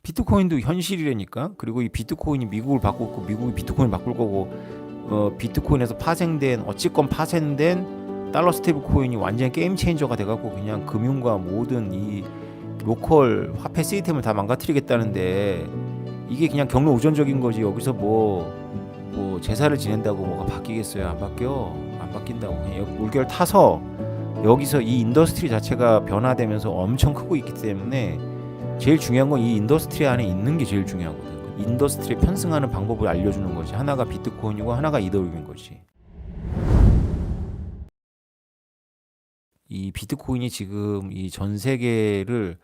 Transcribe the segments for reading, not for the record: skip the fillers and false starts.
비트코인도 현실이라니까. 그리고 이 비트코인이 미국을 바꾸고 미국이 비트코인 바꿀 거고 비트코인에서 파생된 어찌건 파생된 달러 스테이블 코인이 완전 게임 체인저가 돼갖고 그냥 금융과 모든 이 로컬 화폐 시스템을 다 망가뜨리겠다는데 이게 그냥 경로 우전적인 거지. 여기서 뭐 제사를 지낸다고 뭐가 바뀌겠어요? 안 바뀌어. 안 바뀐다고. 그냥 물결 타서 여기서 이 인더스트리 자체가 변화되면서 엄청 크고 있기 때문에 제일 중요한 건 이 인더스트리 안에 있는 게 제일 중요하거든. 인더스트리에 편승하는 방법을 알려주는 거지. 하나가 비트코인이고 하나가 이더리움인 거지. 이 비트코인이 지금 이 전 세계를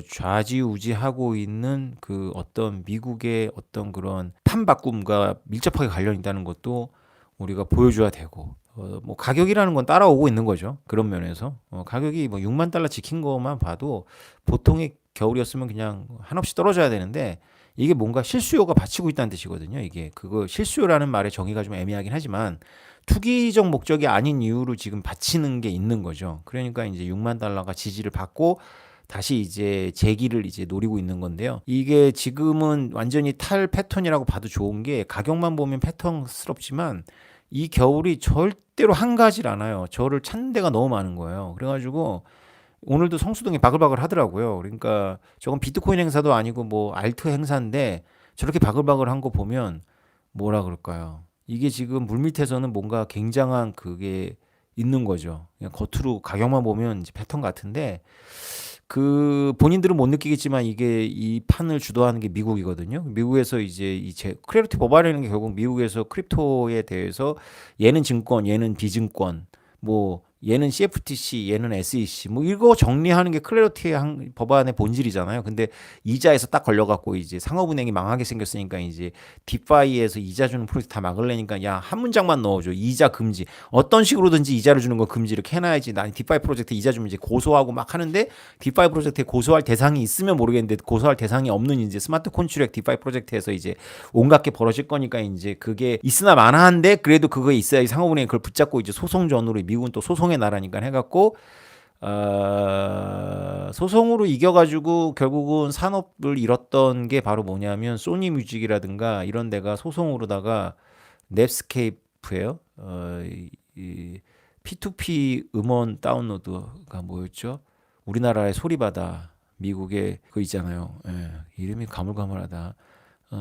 좌지우지하고 있는 그 어떤 미국의 어떤 그런 판바꿈과 밀접하게 관련이 있다는 것도 우리가 보여줘야 되고 뭐 가격이라는 건 따라오고 있는 거죠. 그런 면에서 가격이 뭐 6만 달러 지킨 것만 봐도 보통의 겨울이었으면 그냥 한없이 떨어져야 되는데 이게 뭔가 실수요가 받치고 있다는 뜻이거든요. 이게 그거 실수요라는 말의 정의가 좀 애매하긴 하지만 투기적 목적이 아닌 이유로 지금 받치는 게 있는 거죠. 그러니까 이제 6만 달러가 지지를 받고 다시 이제 재기를 이제 노리고 있는 건데요. 이게 지금은 완전히 탈 패턴이라고 봐도 좋은 게 가격만 보면 패턴스럽지만 이 겨울이 절대로 한가하질 않아요. 저를 찾는 데가 너무 많은 거예요. 그래가지고 오늘도 성수동이 바글바글 하더라고요. 그러니까 저건 비트코인 행사도 아니고 뭐 알트 행사인데 저렇게 바글바글한 거 보면 뭐라 그럴까요? 이게 지금 물밑에서는 뭔가 굉장한 그게 있는 거죠. 그냥 겉으로 가격만 보면 이제 패턴 같은데 그 본인들은 못 느끼겠지만 이게 이 판을 주도하는 게 미국이거든요. 미국에서 이제 크리에이티브 법안이라는 게 결국 미국에서 크립토에 대해서 얘는 증권, 얘는 비증권, 뭐 얘는 CFTC, 얘는 SEC, 뭐 이거 정리하는 게 클래리티 법안의 본질이잖아요. 근데 이자에서 딱 걸려갖고 이제 상업은행이 망하게 생겼으니까 이제 디파이에서 이자 주는 프로젝트 다 막으려니까 야 한 문장만 넣어줘. 이자 금지. 어떤 식으로든지 이자를 주는 거 금지 이렇게 해놔야지. 난 디파이 프로젝트 이자 주면 이제 고소하고 막 하는데 디파이 프로젝트에 고소할 대상이 있으면 모르겠는데 고소할 대상이 없는 이제 스마트 콘트랙 디파이 프로젝트에서 이제 온갖 게 벌어질 거니까 이제 그게 있으나 마나한데 그래도 그거 있어야 상업은행이 그걸 붙잡고 이제 소송전으로 미국은 또 소송의 나라니까 해갖고 소송으로 이겨가지고 결국은 산업을 잃었던 게 바로 뭐냐면 소니 뮤직이라든가 이런 데가 소송으로다가 넷스케이프예요. 이 P2P 음원 다운로드가 뭐였죠? 우리나라의 소리바다 미국의 그 있잖아요. 예, 이름이 가물가물하다.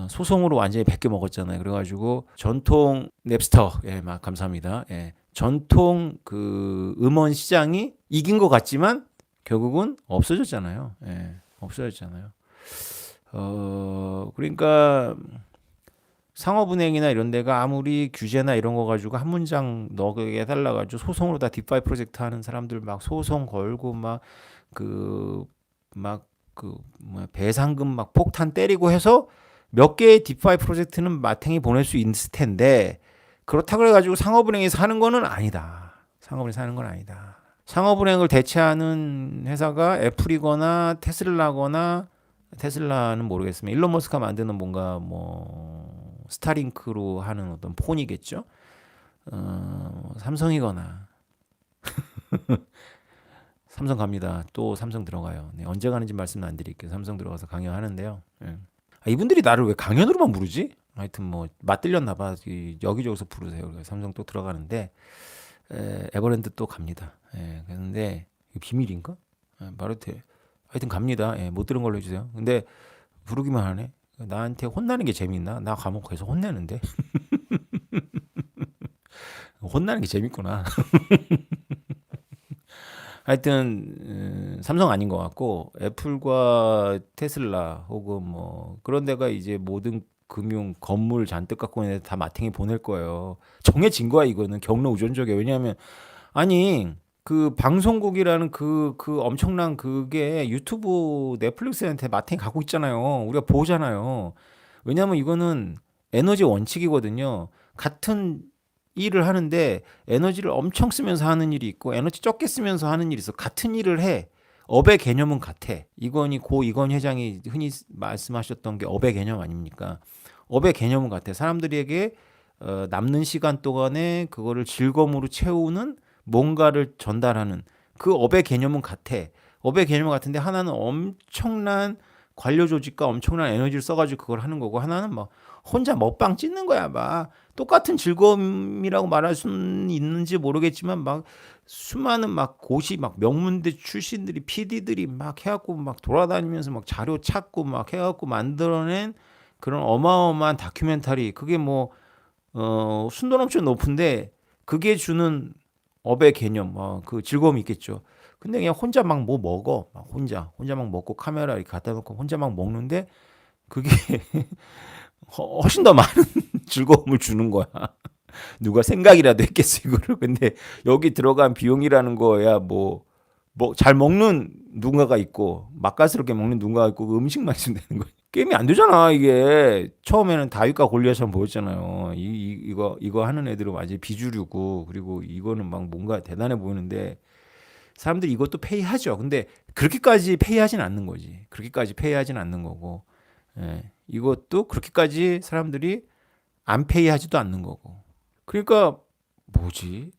소송으로 완전히 베껴 먹었잖아요. 그래가지고 전통 냅스터, 예, 막 감사합니다. 예, 전통 그 음원 시장이 이긴 것 같지만 결국은 없어졌잖아요. 예, 없어졌잖아요. 그러니까 상업은행이나 이런 데가 아무리 규제나 이런 거 가지고 한 문장 넣게 해달라 가지고 소송으로 다 디파이 프로젝트 하는 사람들 막 소송 걸고 막 뭐야 배상금 막 폭탄 때리고 해서 몇 개의 디파이 프로젝트는 마탱이 보낼 수 있을 텐데 그렇다고 해가지고 상업은행이 사는 거는 아니다. 상업은행이 사는 건 아니다. 상업은행을 대체하는 회사가 애플이거나 테슬라거나 테슬라는 모르겠으면 일론 머스크가 만드는 뭔가 뭐 스타링크로 하는 어떤 폰이겠죠. 삼성이거나 삼성 갑니다. 또 삼성 들어가요. 네, 언제 가는지 말씀은 안 드릴게요. 삼성 들어가서 강연하는데요. 네. 이분들이 나를 왜 강연으로만 부르지? 하여튼 뭐 맞들렸나 봐. 여기저기서 부르세요. 삼성 또 들어가는데 에버랜드 또 갑니다. 그런데 비밀인가? 말해도 돼. 하여튼 갑니다. 못 들은 걸로 해주세요. 근데 부르기만 하네. 나한테 혼나는 게 재밌나? 나 가면 계속 혼내는데. 혼나는 게 재밌구나. 하여튼 삼성 아닌 것 같고 애플과 테슬라 혹은 뭐 그런 데가 이제 모든 금융 건물 잔뜩 갖고 있는 데 다 마탱이 보낼 거예요. 정해진 거야 이거는 경로 우전적이야. 왜냐하면 아니 그 방송국이라는 그 엄청난 그게 유튜브 넷플릭스한테 마탱이 갖고 있잖아요. 우리가 보잖아요. 왜냐하면 이거는 에너지 원칙이거든요. 같은 일을 하는데 에너지를 엄청 쓰면서 하는 일이 있고 에너지 적게 쓰면서 하는 일이 있어. 같은 일을 해. 업의 개념은 같아. 이건희 회장이 흔히 말씀하셨던 게 업의 개념 아닙니까? 업의 개념은 같아. 사람들에게 남는 시간 동안에 그거를 즐거움으로 채우는 뭔가를 전달하는 그 업의 개념은 같아. 업의 개념은 같은데 하나는 엄청난 관료 조직과 엄청난 에너지를 써가지고 그걸 하는 거고, 하나는 막 혼자 먹방 찍는 거야. 막 똑같은 즐거움이라고 말할 수는 있는지 모르겠지만 막 수많은 막 고시 막 명문대 출신들이 PD들이 막 해갖고 막 돌아다니면서 막 자료 찾고 막 해갖고 만들어낸 그런 어마어마한 다큐멘터리. 그게 뭐 순도는 엄청 높은데 그게 주는 업의 개념, 그 즐거움이 있겠죠. 근데 그냥 혼자 막 뭐 먹어, 막 혼자 막 먹고 카메라 이렇게 갖다 놓고 혼자 막 먹는데 그게 훨씬 더 많은 즐거움을 주는 거야. 누가 생각이라도 했겠어 이거를. 근데 여기 들어간 비용이라는 거야 뭐 잘 먹는 누군가가 있고 맛깔스럽게 먹는 누군가가 있고 그 음식만 있으면 되는 거야. 게임이 안 되잖아 이게. 처음에는 다윗과 골리앗처럼 보였잖아요. 이거 하는 애들은 완전 비주류고, 그리고 이거는 막 뭔가 대단해 보이는데 사람들이 이것도 페이하죠. 근데 그렇게까지 페이하진 않는 거지. 그렇게까지 페이하진 않는 거고, 이것도 그렇게까지 사람들이 안 페이하지도 않는 거고. 그러니까 뭐지?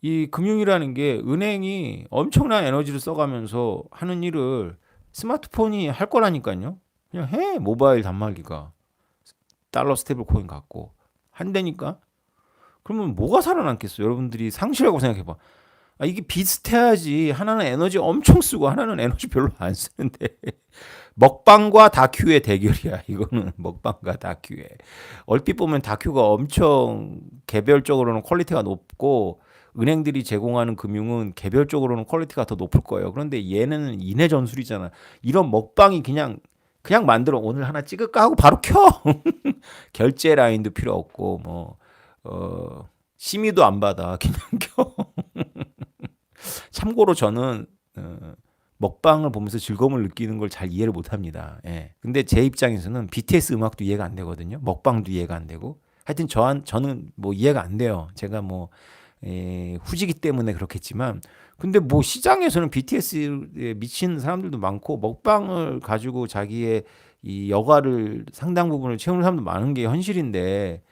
이 금융이라는 게 은행이 엄청난 에너지를 써가면서 하는 일을 스마트폰이 할 거라니까요. 그냥 해. 모바일 단말기가 달러 스테이블 코인 갖고 한다니까. 그러면 뭐가 살아남겠어? 여러분들이 상식이라고 생각해봐. 이게 비슷해야지. 하나는 에너지 엄청 쓰고 하나는 에너지 별로 안 쓰는데 먹방과 다큐의 대결이야. 이거는 먹방과 다큐의. 얼핏 보면 다큐가 엄청 개별적으로는 퀄리티가 높고 은행들이 제공하는 금융은 개별적으로는 퀄리티가 더 높을 거예요. 그런데 얘는 인해 전술이잖아. 이런 먹방이 그냥 만들어 오늘 하나 찍을까 하고 바로 켜. 결제 라인도 필요 없고 심의도 안 받아. 그냥 켜. 참고로 저는 먹방을 보면서 즐거움을 느끼는 걸 잘 이해를 못 합니다. 예. 근데 제 입장에서는 BTS 음악도 이해가 안 되거든요. 먹방도 이해가 안 되고. 하여튼 저는 뭐 이해가 안 돼요. 제가 뭐 후지기 때문에 그렇겠지만, 근데 뭐 시장에서는 BTS에 미친 사람들도 많고 먹방을 가지고 자기의 이 여가를 상당 부분을 채우는 사람도 많은 게 현실인데,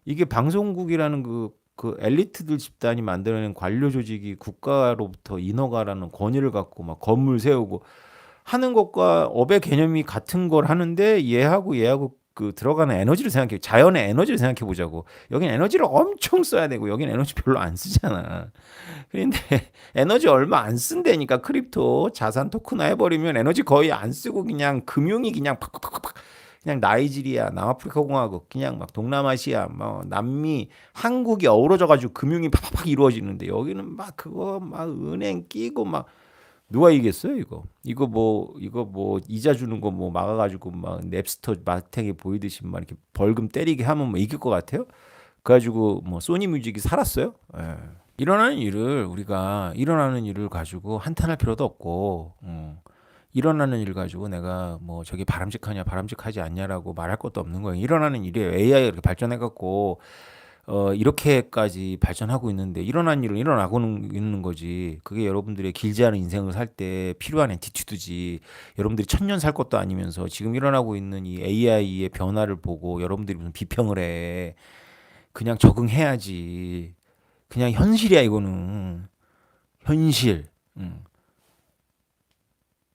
이게 방송국이라는 그 엘리트들 집단이 만들어낸 관료 조직이 국가로부터 인허가라는 권위를 갖고 막 건물 세우고 하는 것과 업의 개념이 같은 걸 하는데, 얘하고 그 들어가는 에너지를 생각해, 자연의 에너지를 생각해 보자고. 여긴 에너지를 엄청 써야 되고 여긴 에너지 별로 안 쓰잖아. 그런데 에너지 얼마 안 쓴다니까. 크립토 자산 토큰화 해버리면 에너지 거의 안 쓰고 그냥 금융이 그냥 팍팍팍팍, 그냥 나이지리아, 남아프리카 공화국, 그냥 막 동남아시아, 뭐 남미, 한국이 어우러져 가지고 금융이 팍팍팍 이루어지는데 여기는 막 그거 막 은행 끼고 막 누가 이겠어요 이거? 이거 뭐 이자 주는 거 뭐 막아가지고 막 넵스터 마탱이 보이듯이 막 이렇게 벌금 때리게 하면 뭐 이길 것 같아요? 그래가지고 뭐 소니뮤직이 살았어요? 예. 일어나는 일을 가지고 한탄할 필요도 없고, 일어나는 일 가지고 내가 뭐 저게 바람직하냐 바람직하지 않냐라고 말할 것도 없는 거예요. 일어나는 일이에요. AI가 이렇게 발전해갖고 이렇게까지 발전하고 있는데 일어난 일은 일어나고 있는 거지. 그게 여러분들의 길지 않은 인생을 살 때 필요한 애티튜드지. 여러분들이 천년 살 것도 아니면서 지금 일어나고 있는 이 AI의 변화를 보고 여러분들이 무슨 비평을 해. 그냥 적응해야지. 그냥 현실이야 이거는. 현실.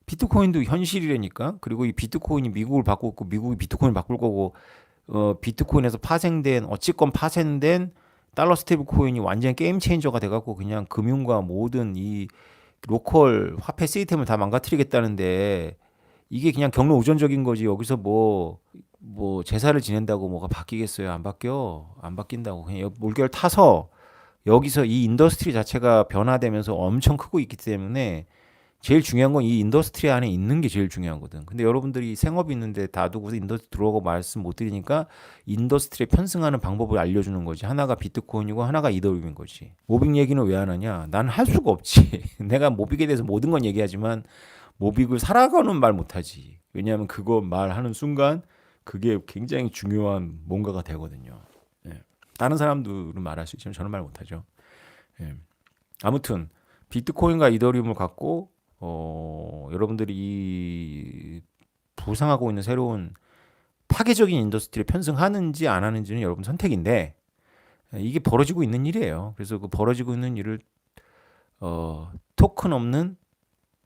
비트코인도 현실이라니까. 그리고 이 비트코인이 미국을 바꾸고 있고 미국이 비트코인을 바꿀 거고, 비트코인에서 어찌건 파생된 달러 스테이블 코인이 완전 게임 체인저가 돼갖고 그냥 금융과 모든 이 로컬 화폐 시스템을 다 망가뜨리겠다는데, 이게 그냥 경로 우전적인 거지. 여기서 뭐 제사를 지낸다고 뭐가 바뀌겠어요? 안 바뀌어. 안 바뀐다고. 그냥 물결 타서 여기서 이 인더스트리 자체가 변화되면서 엄청 크고 있기 때문에 제일 중요한 건 이 인더스트리 안에 있는 게 제일 중요하거든. 근데 여러분들이 생업이 있는데 놔두고서 인더스트리 들어오고 말씀 못 드리니까 인더스트리에 편승하는 방법을 알려주는 거지. 하나가 비트코인이고 하나가 이더리움인 거지. 모빅 얘기는 왜 안 하냐? 난 할 수가 없지. 내가 모빅에 대해서 모든 건 얘기하지만 모빅을 살아가는 말 못하지. 왜냐하면 그거 말하는 순간 그게 굉장히 중요한 뭔가가 되거든요. 예. 다른 사람들은 말할 수 있지만 저는 말 못하죠. 예. 아무튼 비트코인과 이더리움을 갖고 여러분들이 이 부상하고 있는 새로운 파괴적인 인더스트리에 편승하는지 안 하는지는 여러분 선택인데, 이게 벌어지고 있는 일이에요. 그래서 그 벌어지고 있는 일을 토큰 없는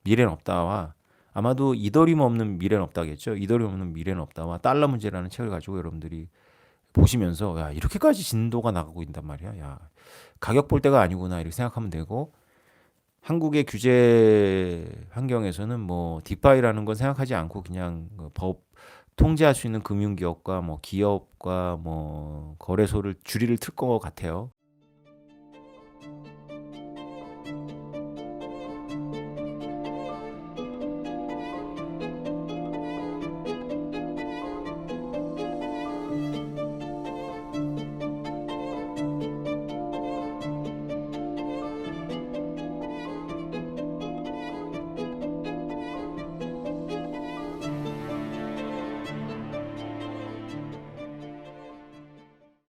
미래는 없다와 아마도 이더리움 없는 미래는 없다겠죠. 이더리움 없는 미래는 없다와 달러 문제라는 책을 가지고 여러분들이 보시면서 야 이렇게까지 진도가 나가고 있단 말이야. 야 가격 볼 때가 아니구나 이렇게 생각하면 되고 한국의 규제 환경에서는 뭐 디파이라는 건 생각하지 않고 그냥 그법 통제할 수 있는 금융기업과 뭐 기업과 뭐 거래소를 줄이를 틀 것 같아요.